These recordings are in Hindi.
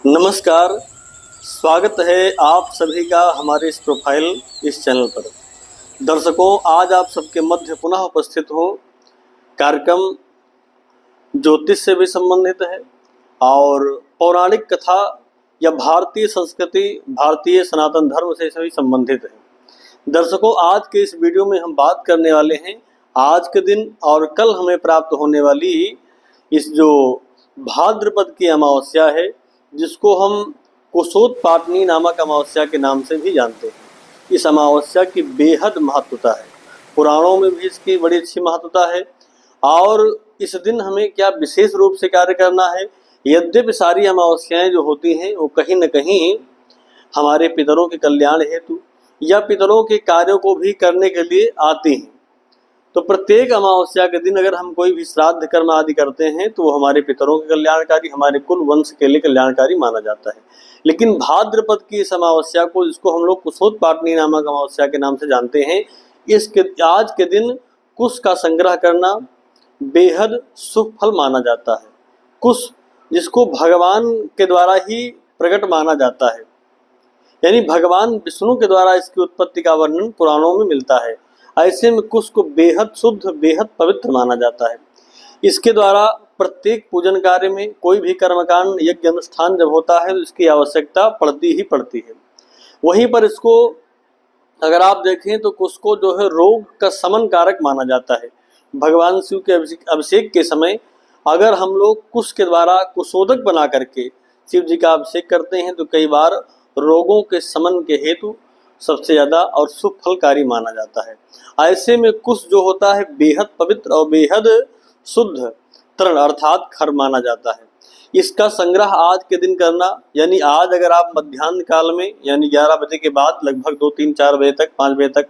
नमस्कार। स्वागत है आप सभी का हमारे इस प्रोफाइल इस चैनल पर। दर्शकों, आज आप सबके मध्य पुनः उपस्थित हो कार्यक्रम ज्योतिष से भी संबंधित है और पौराणिक कथा या भारतीय संस्कृति, भारतीय सनातन धर्म से भी संबंधित है। दर्शकों, आज के इस वीडियो में हम बात करने वाले हैं आज के दिन और कल हमें प्राप्त होने वाली इस जो भाद्रपद की अमावस्या है, जिसको हम कुशोत्पाटनी नामक अमावस्या के नाम से भी जानते हैं। इस अमावस्या की बेहद महत्वता है, पुराणों में भी इसकी बड़ी अच्छी महत्वता है। और इस दिन हमें क्या विशेष रूप से कार्य करना है। यद्यपि सारी अमावस्याएं जो होती हैं वो कहीं न कहीं हमारे पितरों के कल्याण हेतु या पितरों के कार्यों को भी करने के लिए आती हैं, तो प्रत्येक अमावस्या के दिन अगर हम कोई भी श्राद्ध कर्म आदि करते हैं तो वो हमारे पितरों के कल्याणकारी, हमारे कुल वंश के लिए कल्याणकारी माना जाता है। लेकिन भाद्रपद की इस अमावस्या को, जिसको हम लोग कुशोत्पाटनी नामक अमावस्या के नाम से जानते हैं, इसके आज के दिन कुश का संग्रह करना बेहद शुभ फल माना जाता है। कुश जिसको भगवान के द्वारा ही प्रकट माना जाता है, यानी भगवान विष्णु के द्वारा इसकी उत्पत्ति का वर्णन पुराणों में मिलता है। ऐसे में कुश को बेहद शुद्ध, बेहद पवित्र माना जाता है। इसके द्वारा प्रत्येक पूजन कार्य में, कोई भी कर्मकांड, यज्ञ अनुष्ठान जब होता है तो इसकी आवश्यकता पड़ती ही पड़ती है। वहीं पर इसको अगर आप देखें तो कुश को जो है रोग का शमन कारक माना जाता है। भगवान शिव के अभिषेक के समय अगर हम लोग कुश के द्वारा कुशोदक बना करके शिव जी का अभिषेक करते हैं तो कई बार रोगों के शमन के हेतु सबसे ज़्यादा और शुभ फलकारी माना जाता है। ऐसे में कुश जो होता है बेहद पवित्र और बेहद शुद्ध तरण अर्थात खर माना जाता है। इसका संग्रह आज के दिन करना, यानी आज अगर आप मध्याह्न काल में यानी 11 बजे के बाद लगभग 2, 3, 4 बजे तक, 5 बजे तक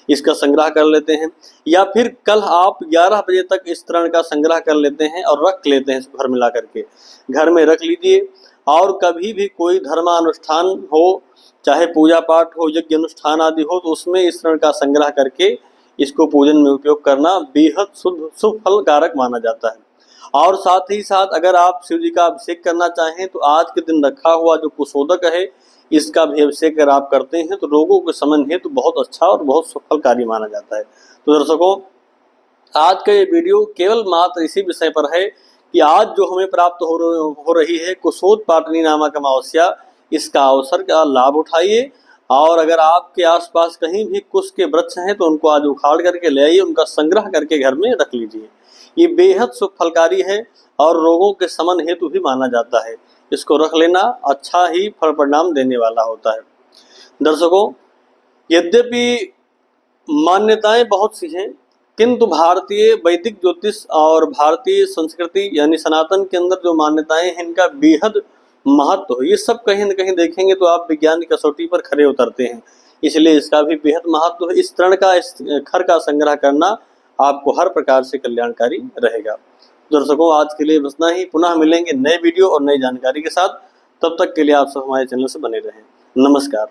इसका संग्रह कर लेते हैं, या फिर कल आप 11 बजे तक इस तरण का संग्रह कर लेते हैं और रख लेते हैं घर में ला करके, घर में रख लीजिए। और कभी भी कोई धर्मानुष्ठान हो, चाहे पूजा पाठ हो, यज्ञ अनुष्ठान आदि हो, तो उसमें इस तरण का संग्रह करके इसको पूजन में उपयोग करना बेहद शुभ फल कारक माना जाता है। और साथ ही साथ अगर आप शिव जी का अभिषेक करना चाहें तो आज के दिन रखा हुआ जो कुशोदक है, इसका भी अभिषेक अगर आप करते हैं तो रोगों के शमन हेतु बहुत अच्छा और बहुत सफलकारी माना जाता है। तो दर्शकों, आज का ये वीडियो केवल मात्र इसी विषय पर है कि आज जो हमें प्राप्त हो रही है कुशोत्पाटनी नामक अमावस्या, इसका अवसर का लाभ उठाइए। और अगर आपके आसपास कहीं भी कुश के वृक्ष हैं तो उनको आज उखाड़ करके ले आइए, उनका संग्रह करके घर में रख लीजिए। ये बेहद शुभ फलकारी है और रोगों के शमन हेतु भी माना जाता है। इसको रख लेना अच्छा ही फल परिणाम देने वाला होता है। दर्शकों, यद्यपि मान्यताएं बहुत सी हैं, किंतु भारतीय वैदिक ज्योतिष और भारतीय संस्कृति यानी सनातन के अंदर जो मान्यताएं हैं, इनका बेहद महत्व है। ये सब कहीं न कहीं देखेंगे तो आप विज्ञान की कसौटी पर खरे उतरते हैं, इसलिए इसका भी बेहद महत्व है। इस तरण का, इस खर का संग्रह करना आपको हर प्रकार से कल्याणकारी रहेगा। दर्शकों, आज के लिए बस इतना ही। पुनः मिलेंगे नए वीडियो और नई जानकारी के साथ। तब तक के लिए आप सब हमारे चैनल से बने रहें। नमस्कार।